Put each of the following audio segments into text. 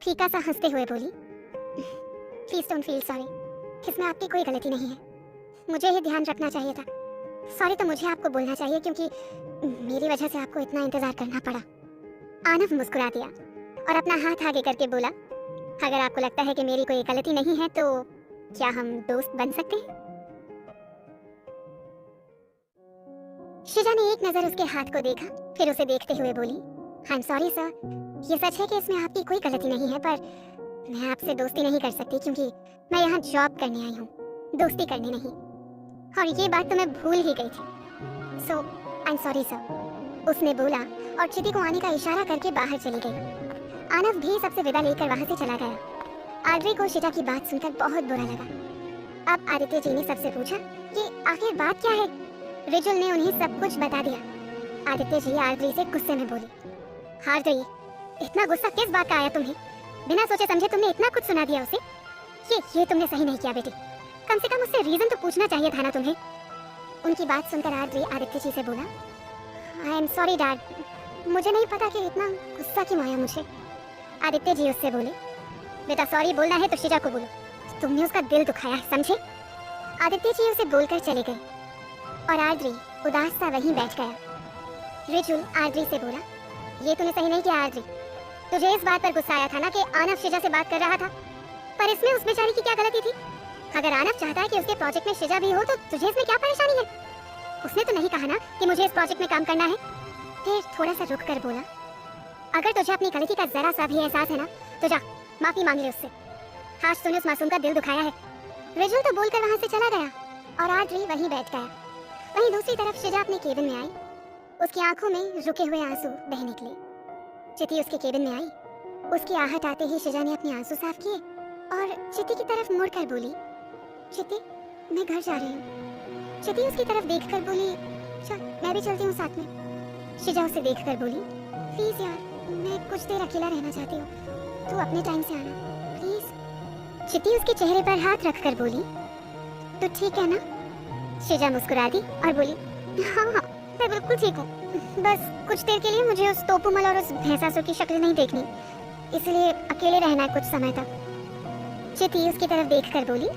फीका सा हंसते हुए बोली, प्लीज डोंट फील सॉरी, इसमें आपकी कोई गलती नहीं है, मुझे ही ध्यान रखना चाहिए था। सॉरी तो मुझे आपको बोलना चाहिए क्योंकि मेरी वजह से आपको इतना इंतजार करना पड़ा। आनव मुस्कुरा दिया और अपना हाथ आगे करके बोला, अगर आपको लगता है कि मेरी कोई गलती नहीं है तो क्या हम दोस्त बन सकते हैं? शिजा ने एक नजर उसके हाथ को देखा, फिर उसे देखते हुए बोली, आई एम सॉरी सर, ये सच है कि इसमें आपकी कोई गलती नहीं है, पर मैं आपसे दोस्ती नहीं कर सकती क्योंकि मैं यहाँ जॉब करने आई हूँ, दोस्ती करने नहीं। और ये बात तो मैं भूल ही गई थी। सो आई एम सॉरी सर, उसने बोला और चिति को आने का इशारा करके बाहर चली गई। आनव भी सबसे विदा लेकर वहां से चला गया। आद्री को शिजा की बात सुनकर बहुत बुरा लगा। अब आदित्य जी ने सबसे पूछा कि आखिर बात क्या है। रिजुल ने उन्हें सब कुछ बता दिया। आदित्य जी आद्री से गुस्से में बोले, आद्री, इतना गुस्सा किस बात का आया तुम्हें? बिना सोचे समझे तुमने इतना कुछ सुना दिया उसे। ये तुमने सही नहीं किया बेटी, कम से कम उससे रीजन तो पूछना चाहिए था ना तुम्हें। उनकी बात सुनकर आद्री आदित्य जी से बोला, आई एम सॉरी डैड, मुझे नहीं पता कि इतना गुस्सा क्यों आया मुझे। आदित्य जी उससे बोले, बेटा सॉरी बोलना है तो शिजा को बोलो, तुमने उसका दिल दुखाया है, समझे? आदित्य जी उसे बोलकर चले गए और आद्री उदास सा वहीं बैठ गया। रिजुल आद्री से बोला, ये तूने सही नहीं किया आद्री, तुझे इस बात पर गुस्सा आया था ना कि आनव शिजा से बात कर रहा था, पर इसमें उस बेचारी की क्या गलती थी? अगर आनव चाहता है कि उसके प्रोजेक्ट में शिजा भी हो तो तुझे इसमें क्या परेशानी है? उसने तो नहीं कहा ना कि मुझे इस प्रोजेक्ट में काम करना है। फिर थोड़ा सा रुक कर बोला, अगर तुझे अपनी गलती का जरा सा भी एहसास है ना तो जा माफी मांग ले उससे, आज तूने उस मासूम का दिल दुखाया है। रिजुल तो बोलकर वहां से चला गया और आद्री वहीं बैठ गया। वहीं दूसरी तरफ शिजा अपने केबिन में आई। उसकी आंखों में रुके हुए आंसू बह निकले। चिति उसके केबिन में आई। उसकी आहट आते ही शिजा ने अपने आंसू साफ किए और चिति की तरफ मुड़कर बोली, चिति मैं घर जा रही हूँ। चिति उसकी तरफ देखकर बोली, चल मैं भी चलती हूँ साथ में। शिजा उसे देखकर बोली, प्लीज यार, मैं कुछ देर अकेला रहना चाहती हूँ, तू अपने टाइम से आना प्लीज। चिति उसके चेहरे पर हाथ रखकर बोली, तो ठीक है ना? शिजा मुस्कुरा दी और बोली, हाँ हाँ मैं बिल्कुल ठीक हूँ, बस कुछ देर के लिए मुझे उस तोपुमल और उस भैंसासुर की शक्ल नहीं देखनी, इसलिए अकेले रहना है कुछ समय तक। चिति उसकी तरफ देखकर बोली,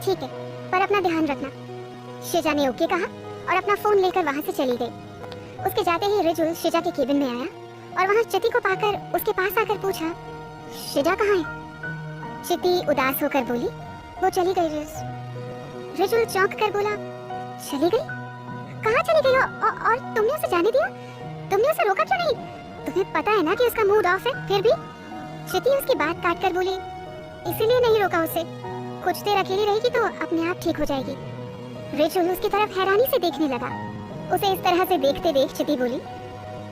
ठीक है, पर अपना ध्यान रखना। शिजा ने ओके कहा और अपना फोन लेकर वहां से चली गई। उसके जाते ही रिजुल शिजा के केबिन में आया और वहां चिति को पाकर उसके पास आकर पूछा, शिजा कहाँ है? चिति उदास होकर बोली, वो चली गई रिज। रिजुल चौंक कर बोला, चली गई? कहाँ चली गई? और तुमने उसे जाने दिया? तुमने उसे रोका क्यों नहीं? तुम्हें पता है ना कि उसका मूड ऑफ है फिर भी? चिति उसकी बात काट कर बोली, इसीलिए नहीं रोका उसे, कुछ देर अकेली रहेगी तो अपने आप ठीक हो जाएगी। रिजुल उसकी तरफ हैरानी से देखने लगा। उसे इस तरह से देखते देख चिति बोली,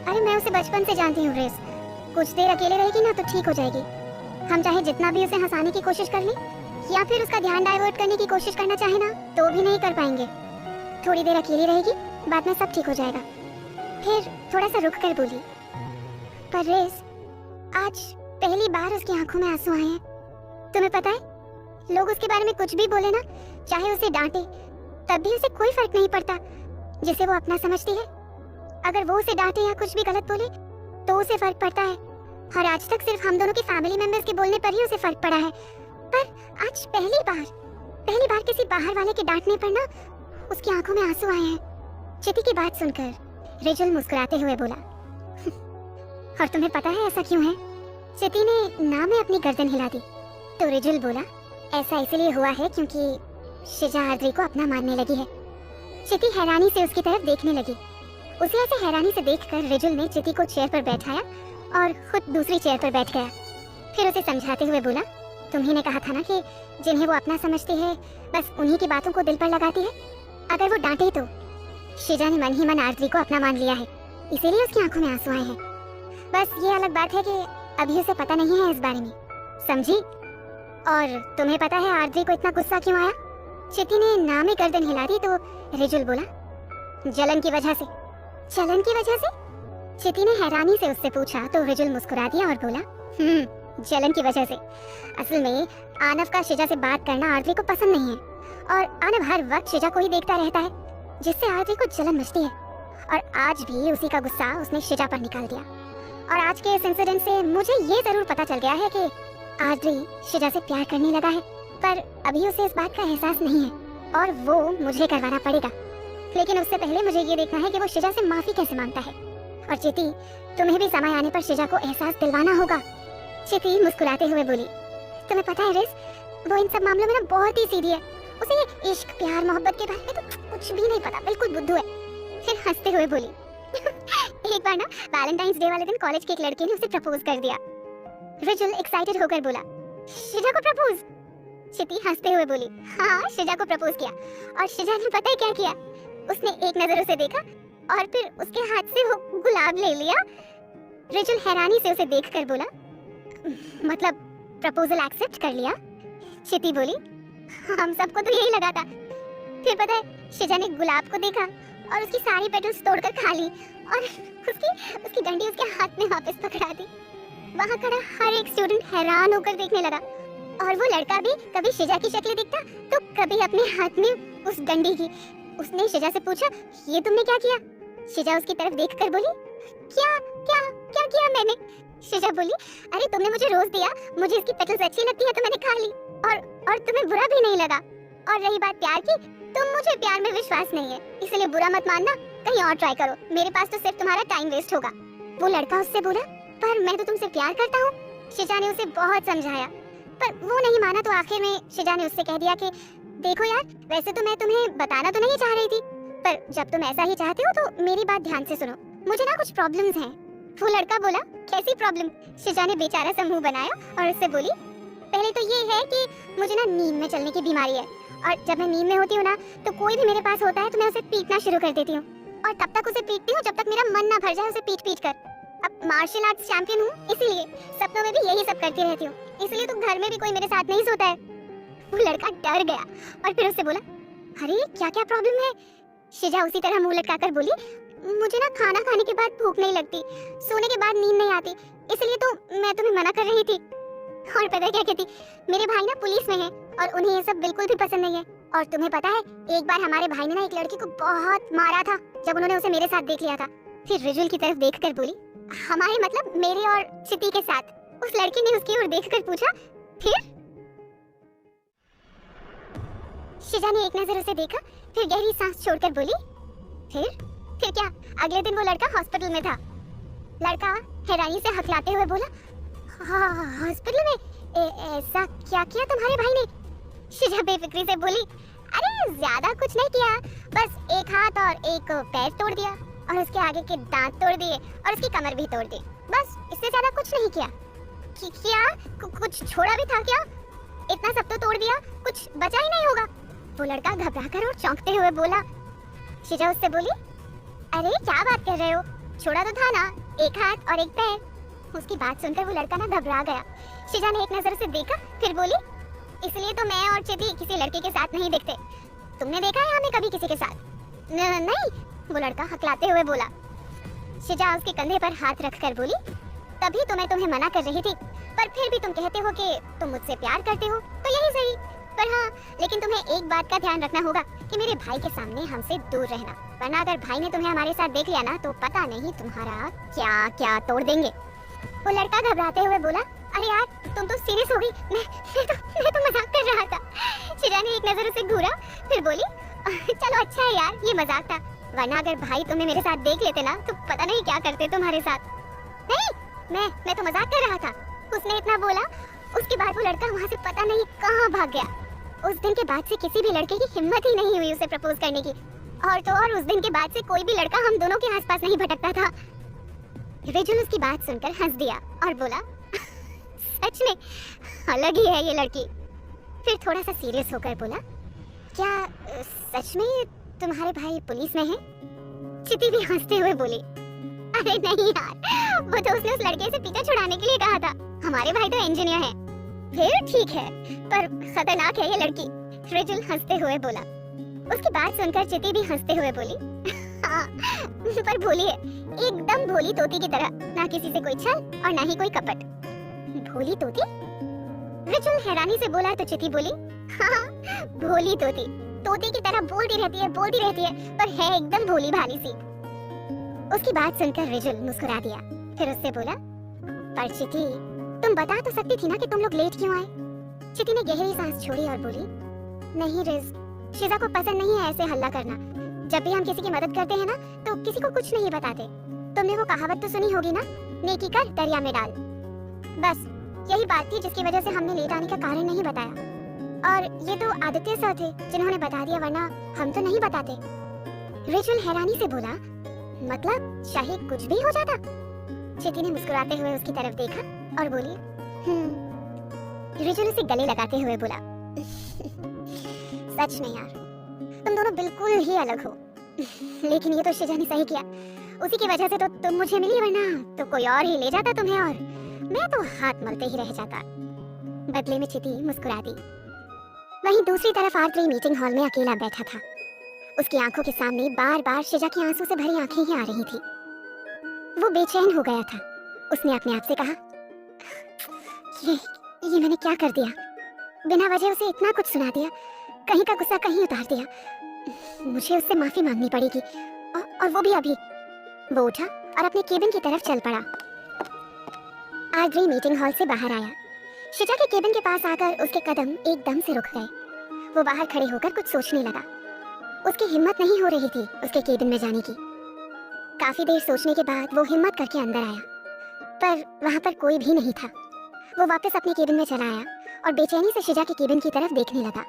अरे मैं उसे बचपन से जानती हूँ रेस, कुछ देर अकेले रहेगी ना तो ठीक हो जाएगी। हम चाहे जितना भी उसे हंसाने की कोशिश कर लें या फिर उसका ध्यान डाइवर्ट करने की कोशिश करना चाहे ना तो भी नहीं कर पाएंगे। थोड़ी देर अकेली रहेगी, बाद में सब ठीक हो जाएगा। फिर थोड़ा सा रुक कर बोली, पर रेस आज पहली बार उसकी आंखों में आंसू आए हैं। तुम्हें पता है, लोग उसके बारे में कुछ भी बोले ना, चाहे उसे डांटे, तब भी उसे कोई फर्क नहीं पड़ता जिसे वो अपना समझती है। अगर वो उसे डांटे या कुछ भी गलत बोले तो उसे फर्क पड़ता है। और आज तक सिर्फ हम दोनों के फैमिली मेंबर्स के बोलने पर ही उसे फर्क पड़ा है, पर आज पहली बार किसी बाहर वाले के डांटने पर ना उसकी आंखों में आंसू आए हैं। चिति की बात सुनकर रिजुल मुस्कुराते हुए बोला, और तुम्हें पता है ऐसा क्यों है? चिति ने ना में अपनी गर्दन हिला दी तो रिजुल बोला, ऐसा इसलिए हुआ है क्योंकि शिजा आद्री को अपना मानने लगी है। चिति हैरानी से उसकी तरफ देखने लगी। उसे ऐसे हैरानी से देखकर रिजुल ने चिति को चेयर पर बैठाया और खुद दूसरी चेयर पर बैठ गया। फिर उसे समझाते हुए बोला, तुम्ही ने कहा था ना कि जिन्हें वो अपना समझती है बस उन्हीं की बातों को दिल पर लगाती है। अगर वो डांटे तो शिजा ने मन ही मन आद्री को अपना मान लिया है, इसीलिए उसकी आंखों में आंसू आए हैं। बस ये अलग बात है कि अभी उसे पता नहीं है इस बारे में, समझी? और तुम्हें पता है आद्री को इतना गुस्सा क्यों आया? चिति ने ना में गर्दन हिला दी तो रिजुल बोला, जलन की वजह से। जलन की वजह से? चिति ने हैरानी से उससे पूछा तो रिजुल मुस्कुरा दिया और बोला, जलन की वजह से। असल में आनव का शिजा से बात करना आद्री को पसंद नहीं है और आनव हर वक्त शिजा को ही देखता रहता है, जिससे आद्री को जलन मचती है। और आज भी उसी का गुस्सा उसने शिजा पर निकाल दिया और आज के इस इंसिडेंट से मुझे ये जरूर पता चल गया है कि आद्री शिजा से प्यार करने लगा है, पर अभी उसे इस बात का एहसास नहीं है और वो मुझे करवाना पड़ेगा। लेकिन उससे पहले मुझे ये देखना है कि वो शिजा से माफी कैसे मांगता है। और चिति, तुम्हें भी समय आने पर शिजा को एहसास दिलवाना होगा। चिति मुस्कुराते हुए बोली, तुम्हें पता है रिस, वो इन सब मामलों में ना बहुत ही सीधी है। उसे ये इश्क प्यार मोहब्बत के बारे में तो कुछ भी नहीं पता, बिल्कुल बुद्धू है। फिर हंसते हुए बोली एक बार ना वैलेंटाइंस डे वाले दिन कॉलेज के एक लड़के ने उसे प्रपोज कर दिया। रिजुल एक्साइटेड होकर बोला, शिजा को प्रपोज? चिति हंसते हुए बोली, हाँ शिजा को प्रपोज किया। और शिजा ने पता है क्या किया? उसने एक नजर उसे देखा और फिर उसके हाथ से वो गुलाब ले लिया। रिजुल हैरानी से उसे देखकर बोला, मतलब प्रपोजल एक्सेप्ट कर लिया? चिति बोली, हम सबको तो यही लगा था। फिर पता है शिजा ने गुलाब को देखा और उसकी सारी पेटल्स तोड़कर खा ली और उसकी डंडी उसके हाथ में वापस पकड़ा दी। वहाँ खड़ा हर एक स्टूडेंट हैरान होकर देखने लगा और वो लड़का भी कभी शिजा की शक्ल दिखता तो कभी अपने हाथ में उस डंडी की। उसने शिजा से पूछा, ये तुमने क्या किया? शिजा उसकी तरफ देखकर बोली, क्या क्या क्या किया मैंने? शिजा बोली, अरे तुमने मुझे रोज दिया, मुझे इसकी पेटल्स अच्छी लगती है तो मैंने खा ली और तुम्हें बुरा भी नहीं लगा। और रही बात प्यार की, तुम मुझे प्यार में विश्वास नहीं है, इसलिए बुरा मत मानना, कहीं और ट्राई करो, मेरे पास तो सिर्फ तुम्हारा टाइम वेस्ट होगा। वो लड़का उससे बोला, पर मैं तो तुमसे प्यार करता हूँ। शिजा ने उसे बहुत समझाया पर वो नहीं माना, तो आखिर में शिजा ने उससे कह दिया कि देखो यार, वैसे तो मैं तुम्हें बताना तो नहीं चाह रही थी, पर जब तुम ऐसा ही चाहते हो तो मेरी बात ध्यान से सुनो, मुझे ना कुछ प्रॉब्लम्स हैं। वो लड़का बोला, कैसी प्रॉब्लम? शिजा ने बेचारा सा मुंह बनाया और उससे बोली, पहले तो ये है कि मुझे ना नींद में चलने की बीमारी है और जब मैं नींद में होती हूँ ना तो कोई भी मेरे पास होता है तो मैं उसे पीटना शुरू कर देती हूँ और तब तक उसे पीटती हूँ जब तक मेरा मन ना भर जाए उसे पीट पीट कर। अब मार्शल आर्ट्स चैंपियन हूँ, इसीलिए सपनों में भी यही सब करती रहती हूँ, इसलिए तो घर में भी कोई मेरे साथ नहीं सोता है। वो लड़का डर गया और फिर उससे बोला, अरे क्या क्या प्रॉब्लम है? शिजा उसी तरह मुंह लटकाकर बोली, मुझे ना खाना खाने के बाद भूख नहीं लगती, सोने के बाद नींद नहीं आती, इसलिए तो मैं तुम्हें मना कर रही थी। और पता है क्या कहती, मेरे भाई ना पुलिस में हैं और उन्हें ये सब बिल्कुल भी पसंद नहीं है। और तुम्हें पता है एक बार हमारे भाई ने ना एक लड़की को बहुत मारा था जब उन्होंने उसे मेरे साथ देख लिया था। फिर रिजुल की तरफ देखकर बोली, हमारे मतलब मेरे और चिति के साथ। उस लड़की ने उसकी ओर देखकर पूछा, फिर? शिजा ने एक नजर उसे देखा, फिर गहरी सांस छोड़कर बोली, फिर क्या? अगले दिन वो लड़का हॉस्पिटल में था। लड़का हैरानी से हकलाते हुए बोला, हॉस्पिटल में? ऐसा क्या किया तुम्हारे भाई ने? शिजा बेफिक्री से बोली, अरे ज्यादा कुछ नहीं किया, बस एक हाथ और एक पैर तोड़ दिया और उसके आगे के दांत तोड़ दिए और उसकी कमर भी तोड़ दी, बस इससे ज्यादा कुछ नहीं किया। क्या कुछ छोड़ा भी था क्या? इतना सब तो तोड़ दिया, कुछ बचा ही नहीं होगा। वो लड़का घबराकर और चौंकते हुए बोला। शिजा उससे बोली, अरे क्या बात कर रहे हो, छोड़ा तो था ना, एक हाथ और एक पैर। उसकी बात सुनकर वो लड़का ना घबरा गया। शिजा ने एक नजर से देखा, फिर बोली, इसलिए तो मैं और चिति किसी लड़के के साथ नहीं दिखते। तुमने देखा है हमें कभी किसी के साथ? नहीं, वो लड़का हकलाते हुए बोला। शिजा उसके कंधे पर हाथ रखकर बोली, तभी तो मैं तुम्हें मना कर रही थी, पर फिर भी तुम कहते हो कि तुम मुझसे प्यार करते हो, तो यही सही। पर हाँ, लेकिन तुम्हें एक बात का ध्यान रखना होगा कि मेरे भाई के सामने हमसे दूर रहना, वरना अगर भाई ने तुम्हें हमारे साथ देख लिया ना तो पता नहीं तुम्हारा क्या क्या तोड़ देंगे। वो लड़का घबराते हुए बोला, अरे यार तुम तो सीरियस हो गई, मैं तो मजाक कर रहा था। शिजा ने एक नजर उसे घूरा, फिर बोली, चलो अच्छा है यार, ये मजाक था, वरना अगर भाई तुम्हें मेरे साथ देख लेते ना तो पता नहीं क्या करते तुम्हारे साथ। नहीं, मैं तो मजाक कर रहा था। उसने इतना बोला, उसके बाद वो लड़का वहाँ से पता नहीं कहाँ भाग गया। उस दिन के बाद से किसी भी लड़के की हिम्मत ही नहीं हुई उसे प्रपोज करने की, और तो और उस दिन के बाद से कोई भी लड़का हम दोनों के आसपास नहीं भटकता था। रिजुल उसकी बात सुनकर हंस दिया और बोला, सच में अलग ही है ये लड़की। फिर थोड़ा सा सीरियस होकर बोला, क्या सच में तुम्हारे भाई पुलिस में हैं? चिति भी हंसते हुए बोली, अरे नहीं यार, वो तो उसने उस लड़के से पीछा छुड़ाने के लिए कहा था, हमारे भाई तो इंजीनियर है। फिर ठीक है, पर खतरनाक है ये लड़की, रिजुल हंसते हुए बोला। उसकी बात सुनकर चिति भी हंसते हुए बोली, हाँ, पर भोली है, एकदम भोली तोती की तरह, ना किसी से कोई छल और ना ही कोई कपट। भोली तोती? रिजुल हैरानी से बोला तो चिति बोली, हाँ, भोली तोती, तोती की तरह बोलती रहती है, पर है एकदम भोली भाली सी। उसकी बात सुनकर रिजुल मुस्कुरा दिया फिर उससे बोला, पर चिति तुम बता तो सकती थी ना कि तुम लोग लेट क्यों आए। चिति ने गहरी सांस छोड़ी और बोली, नहीं रिज, शिजा को पसंद नहीं है ऐसे हल्ला करना। जब भी हम किसी की मदद करते हैं ना तो किसी को कुछ नहीं बताते। तुमने वो कहावत तो सुनी होगी ना, नेकी कर दरिया में डाल। बस यही बात थी जिसकी वजह से हमने लेट आने का कारण नहीं बताया। और ये तो आदित्य सर थे जिन्होंने बता दिया, वरना हम तो नहीं बताते। रिचुअल हैरानी से बोला, मतलब चाहे कुछ भी हो जाता। चिति ने मुस्कुराते हुए उसकी तरफ देखा और बोली, रिचुअल उसे गले लगाते हुए बोला, सच में यार तुम दोनों बिल्कुल ही अलग हो। लेकिन ये तो शिजा ने सही किया, उसी की वजह से तो तुम मुझे मिली, वरना तो कोई और ही ले जाता तुम्हें और मैं तो हाथ मलते ही रह जाता। बदले में चिति मुस्कुरा दी। वहीं दूसरी तरफ आर्द्री मीटिंग हॉल में अकेला बैठा था। उसकी आंखों के सामने बार बार शिजा की आंसू से भरी आंखें ही आ रही थी। वो बेचैन हो गया था। उसने अपने आप से कहा, ये मैंने क्या कर दिया? बिना वजह उसे इतना कुछ सुना दिया, कहीं का गुस्सा कहीं उतार दिया। मुझे उससे माफी मांगनी पड़ेगी, और वो भी अभी। वो उठा और अपने केबिन की तरफ चल पड़ा। आर्द्री मीटिंग हॉल से बाहर आया। शिजा के केबिन के पास आकर उसके कदम एकदम से रुक गए। वो बाहर खड़े होकर कुछ सोचने लगा। उसकी हिम्मत नहीं हो रही थी उसके केबिन में जाने की। काफी देर सोचने के बाद वो हिम्मत करके अंदर आया, पर वहां पर कोई भी नहीं था। वो वापस अपने केबिन में चला आया और बेचैनी से शिजा के केबिन की तरफ देखने लगा।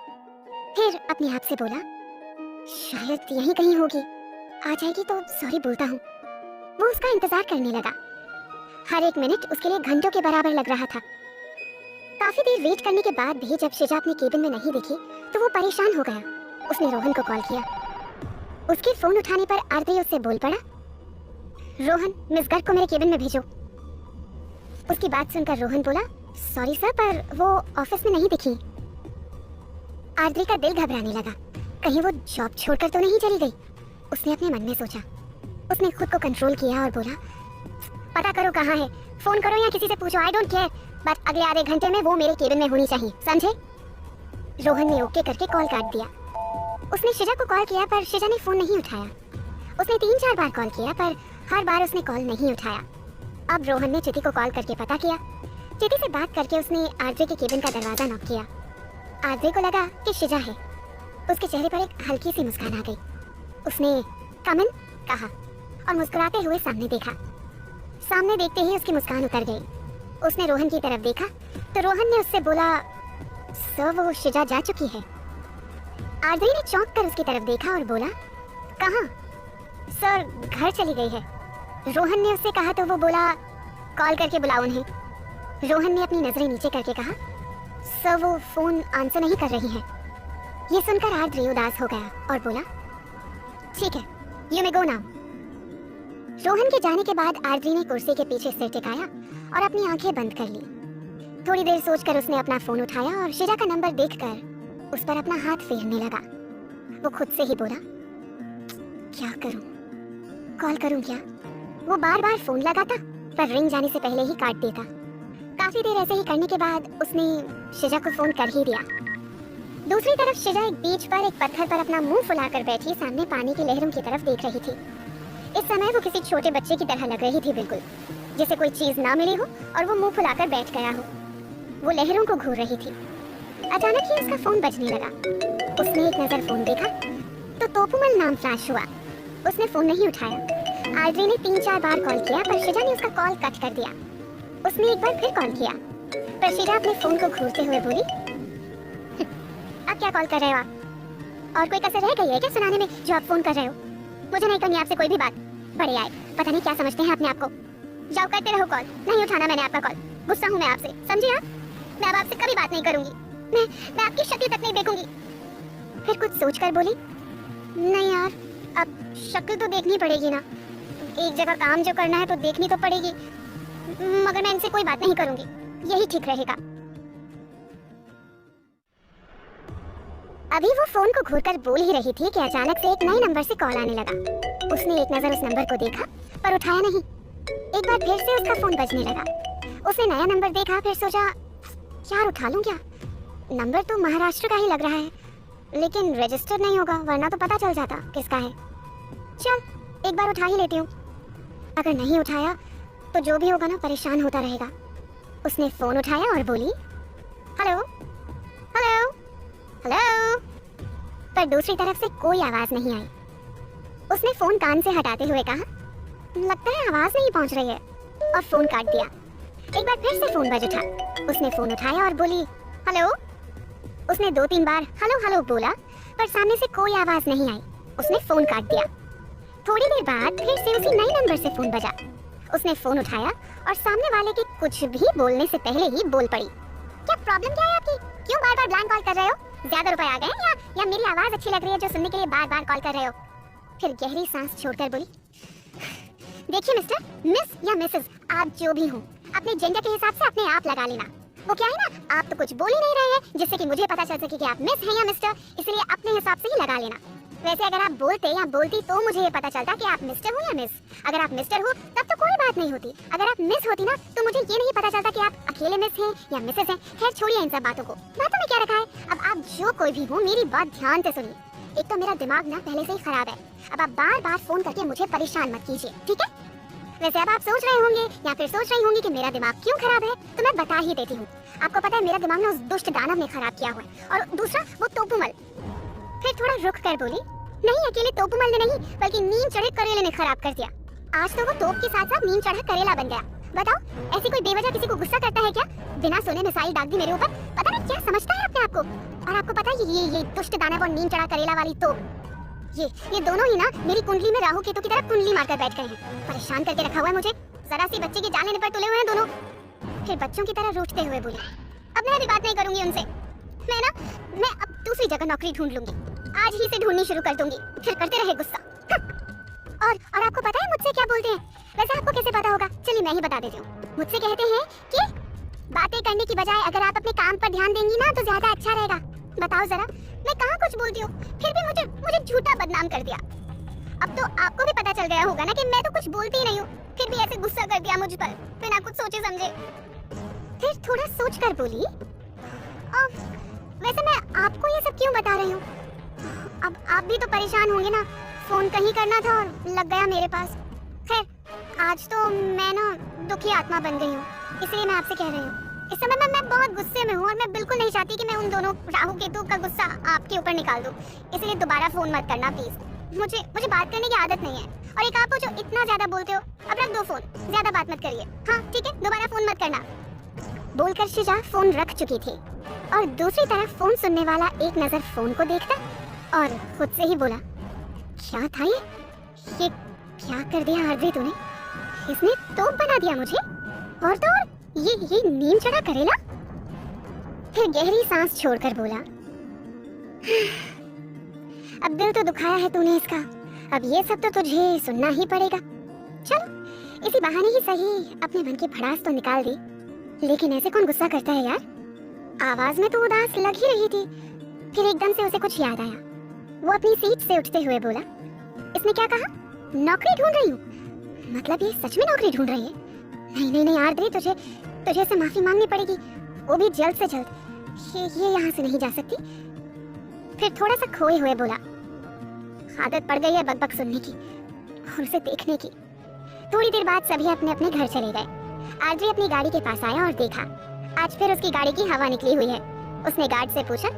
फिर अपने आप से बोला, शायद यहीं कहीं होगी, आ जाएगी तो सॉरी बोलता हूँ। वो उसका इंतजार करने लगा। हर एक मिनट उसके लिए घंटों के बराबर लग रहा था। काफी देर वेट करने के बाद भी जब शिजा अपने केबिन में नहीं दिखी तो वो परेशान हो गया। उसने रोहन को कॉल किया। उसके फोन उठाने पर आर्द्री उससे बोल पड़ा, रोहन, मिस गर्ग को मेरे केबिन में भेजो। उसकी बात सुनकर रोहन बोला, सॉरी सर, पर वो ऑफिस में नहीं दिखी। आर्द्री का दिल घबराने लगा, कहीं वो जॉब छोड़कर तो नहीं चली गई। उसने अपने मन में सोचा। उसने खुद को कंट्रोल किया और बोला, पता करो कहाँ है, फोन करो या किसी से पूछो, आई डोंट केयर, बस अगले आधे घंटे में वो मेरे केबिन में होनी चाहिए, समझे? रोहन ने ओके करके कॉल काट दिया। उसने शिजा को कॉल किया पर शिजा ने फोन नहीं उठाया। उसने 3-4 बार कॉल किया पर हर बार उसने कॉल नहीं उठाया। अब रोहन ने चिति को कॉल करके पता किया। चिति से बात करके उसने आर्द्री के केबिन का दरवाजा नॉक किया। आर्द्री को लगा कि शिजा है। उसके चेहरे पर एक हल्की सी मुस्कान आ गई। उसने कम इन कहा और मुस्कुराते हुए सामने देखा। सामने देखते ही उसकी मुस्कान उतर गई। उसने रोहन की तरफ देखा तो रोहन ने उससे बोला, सर वो शिजा जा चुकी है। आर्द्री ने चौंक कर उसकी तरफ देखा और बोला, कहाँ? सर घर चली गई है। रोहन ने उससे कहा तो वो बोला, कॉल करके बुलाओ उन्हें। रोहन ने अपनी नजरें नीचे करके कहा, सर वो फोन आंसर नहीं कर रही है। ये सुनकर आर्द्री उदास हो गया और बोला, ठीक है, you may go now. Rohan के जाने के बाद आर्द्री ने कुर्सी के पीछे सिर टिकाया और अपनी आंखें बंद कर ली। थोड़ी देर सोचकर उसने अपना फोन उठाया और शिजा का नंबर देखकर उस पर अपना हाथ फेरने लगा। वो खुद से ही बोला, क्या करूं, कॉल करूं क्या? वो बार बार फोन लगाता पर रिंग जाने से पहले ही काट देता। काफी देर ऐसे ही करने के बाद उसने शिजा को फोन कर ही दिया। दूसरी तरफ शिजा एक बीच पर एक पत्थर पर अपना मुंह फुलाकर बैठी सामने पानी की लहरों की तरफ देख रही थी। इस समय वो किसी छोटे बच्चे की तरह लग रही थी, बिल्कुल जैसे कोई चीज ना मिली हो और वो मुंह फुलाकर बैठ गया हो। वो लहरों को घूर रही थी। अचानक ही उसका फोन बजने लगा। उसने एक नजर फोन देखा तो तोपुमल नाम फ्लैश हुआ। उसने फोन नहीं उठाया। आर्द्री ने 3-4 बार कॉल किया पर शिजा ने उसका कॉल कट कर दिया। उसने एक बार फिर कॉल किया पर शिजा अपने फोन को घूरते हुए बोली, अब क्या कॉल कर रहे हो आप? और कोई कसर रह गई है क्या सुनाने में जो आप फोन कर रहे हो? मुझे नहीं करनी आपसे कोई भी बात। बड़े आए, पता नहीं क्या समझते हैं अपने आप को। जाओ करते रहो कॉल, नहीं उठाना मैंने आपका कॉल। गुस्सा हूँ मैं आपसे, समझे आप? मैं अब आपसे कभी बात नहीं करूंगी। मैं आपकी शक्ल तक नहीं देखूंगी। फिर कुछ सोचकर बोली, नहीं यार, अब शक्ल तो देखनी पड़ेगी ना। एक जगह काम जो करना है तो देखनी तो पड़ेगी, मगर मैं इनसे कोई बात नहीं करूंगी, यही ठीक रहेगा। अभी वो फोन को घूरकर बोल ही रही थी कि अचानक से एक नए नंबर से कॉल आने लगा। उसने एक नजर उस नंबर को देखा पर उठाया नहीं। एक बार फिर से उसका फोन बजने लगा। उसने नया नंबर देखा, फिर सोचा, यार उठा लूं क्या? नंबर तो महाराष्ट्र का ही लग रहा है, लेकिन रजिस्टर नहीं होगा, वरना तो पता चल जाता किसका है। चल एक बार उठा ही लेती हूँ। अगर नहीं उठाया तो जो भी होगा ना परेशान होता रहेगा। उसने फोन उठाया और बोली, हेलो हेलो हेलो, पर दूसरी तरफ से कोई आवाज नहीं आई। उसने फोन कान से हटाते हुए कहा, लगता है आवाज नहीं पहुंच रही है, और फोन काट दिया। एक बार फिर से फोन बज उठा। उसने फोन उठाया और बोली, हेलो। उसने 2-3 बार हेलो हेलो बोला, पर सामने से कोई आवाज नहीं आई। उसने फोन काट दिया। थोड़ी देर बाद फिर से उसी नए नंबर से फोन बजा। उसने फोन उठाया और सामने वाले के कुछ भी बोलने से पहले ही बोल पड़ी, क्या प्रॉब्लम क्या है आपकी? क्यों बार बार ब्लैंक कॉल कर रहे हो? ज्यादा रुपए आ गए हैं या मेरी आवाज अच्छी लग रही है जो सुनने के लिए बार बार कॉल कर रहे हो? फिर गहरी सांस छोड़कर बोली, देखिए मिस्टर, मिस या मिसेस, आप जो भी हो अपने जेंडर के हिसाब से अपने आप लगा लेना। वो क्या है ना, आप तो कुछ बोल ही नहीं रहे हैं जिससे कि मुझे पता चल सके कि आप मिस हैं या मिस्टर, इसलिए अपने हिसाब से ही लगा लेना। वैसे अगर आप बोलते या बोलती तो मुझे ये पता चलता कि आप मिस्टर हो या मिस। अगर आप मिस्टर हो तब तो कोई बात नहीं होती, अगर आप मिस होती ना तो मुझे ये नहीं पता चलता कि आप अकेले मिस हैं या मिसेस हैं। खैर छोड़िए इन सब बातों को, बातों में क्या रखा है। अब आप जो कोई भी हो मेरी बात ध्यान से सुनिए। एक तो मेरा दिमाग ना पहले से ही खराब है, अब आप बार बार फोन करके मुझे परेशान मत कीजिए, ठीक है? वैसे अब आप सोच रहे होंगे या फिर सोच रही होंगी कि मेरा दिमाग क्यों खराब है, तो मैं बता ही देती हूँ। आपको पता है मेरा दिमाग ना उस दुष्ट दानव ने खराब किया हुआ है, और दूसरा वो तोपुमल। फिर थोड़ा रुक कर बोली, नहीं अकेले तोपुमल ने नहीं बल्कि नीम चढ़े करेले ने खराब कर दिया। आज तो वो तोप के साथ साथ नीम चढ़ा करेला बन गया। बताओ ऐसी कोई बेवजह किसी को गुस्सा करता है क्या? बिना सोने मिसाइल दाग दी मेरे ऊपर, पता नहीं क्या समझता है अपने आप को। और आपको पता है ये दुष्ट दानव और नीम चढ़ा करेला वाली तोप, ये दोनों ही ना मेरी कुंडली में राहु केतु की तरह कुंडली मारकर बैठ गए हैं। परेशान करके रखा हुआ है मुझे, जरा सी बच्चे की जान लेने पर तुले हुए हैं दोनों। फिर बच्चों की तरह रूठते हुए बोली, अब मैं भी बात नहीं करूंगी उनसे। मैं अब दूसरी जगह नौकरी ढूंढ लूंगी, आज ही से ढूंढनी शुरू कर दूंगी, फिर करते रहे गुस्सा। और आपको पता है मुझसे क्या बोलते हैं? वैसे आपको कैसे पता होगा, चलिए मैं ही बता देती हूँ। मुझसे कहते हैं कि बातें करने की बजाय अगर आप अपने काम पर ध्यान देंगी ना तो ज्यादा अच्छा रहेगा। बताओ जरा, मैं कहाँ कुछ बोलती हूँ, फिर भी मुझे झूठा बदनाम कर दिया। अब तो आपको भी पता चल गया होगा ना कि मैं तो कुछ बोलती ही नहीं हूँ, फिर भी ऐसे गुस्सा कर दिया मुझ पर बिना कुछ सोचे समझे। फिर थोड़ा सोच कर बोली, वैसे मैं आपको ये सब क्यों बता रही हूँ? अब आप भी तो परेशान होंगे ना, फोन कहीं करना था और लग गया मेरे पास। खैर आज तो मैं ना दुखी आत्मा बन गई हूँ, इसलिए मैं आपसे कह रही हूँ। इस समय मैं बहुत गुस्से में हूँ और मैं बिल्कुल नहीं चाहती कि मैं उन दोनों राहु केतु का गुस्सा आपके ऊपर निकाल दूँ, इसलिए दोबारा फोन मत करना प्लीज। मुझे बात करने की आदत नहीं है, और एक आप हो जो इतना ज्यादा बोलते हो। अब रख दो फोन, ज्यादा बात मत करिए। हाँ ठीक है, दोबारा फोन मत करना। बोलकर शिजा फोन रख चुकी थी और दूसरी तरफ फोन सुनने वाला एक नजर फोन को देखता और खुद से ही बोला, क्या था ये क्या कर दिया आरती तूने? इसने तोप बना दिया मुझे, और तो और ये नीम चढ़ा करेला। फिर गहरी सांस छोड़कर बोला, अब दिल तो दुखाया है तूने इसका, अब ये सब तो तुझे सुनना ही पड़ेगा। चलो इसी बहाने ही सही अपने मन की भड़ास तो निकाल दी। लेकिन ऐसे कौन गुस्सा करता है यार? आवाज में तो उदास लग ही रही थी। फिर एकदम से उसे कुछ याद आया। वो अपनी सीट से उठते हुए बोला, इसने क्या कहा? नौकरी ढूंढ रही हूँ? मतलब ये सच में नौकरी ढूंढ रही है? नहीं आरती, तुझे से माफी मांगनी पड़ेगी, वो भी जल्द से जल्द। ये यहाँ से नहीं जा सकती। फिर थोड़ा सा खोए हुए बोला, आदत पड़ गई है बकबक सुनने की और उसे देखने की। थोड़ी देर बाद सभी अपने अपने घर चले गए। आरती अपनी गाड़ी के पास आया और देखा आज फिर उसकी गाड़ी की हवा निकली हुई है। उसने गार्ड से पूछा,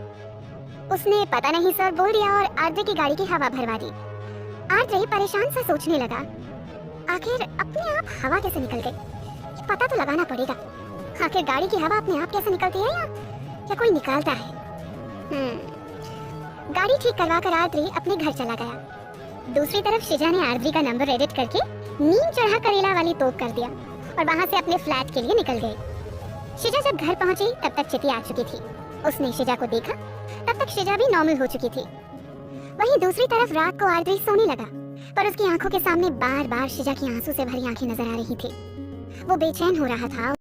उसने पता नहीं सर बोल दिया और आरती की गाड़ी की हवा भरवा दी। आरती परेशान सा सोचने लगा, आखिर अपने आप हवा कैसे निकल गई? पता तो लगाना पड़ेगा, आखिर गाड़ी की हवा अपने आप कैसे निकलती है या कोई निकालता है? गाड़ी ठीक करवा कर आरती अपने घर चला गया। दूसरी तरफ शिजा ने आरती का नंबर एडिट करके नीम चढ़ा करेला वाली तोप कर दिया और वहां से अपने फ्लैट के लिए निकल गई। शिजा जब घर पहुंची तब तक चिति आ चुकी थी। उसने शिजा को देखा, तब तक शिजा भी नॉर्मल हो चुकी थी। वहीं दूसरी तरफ रात को आरती सोने लगा, पर उसकी आंखों के सामने बार बार शिजा की आंसू से भरी आंखें नजर आ रही थी। वो बेचैन हो रहा था।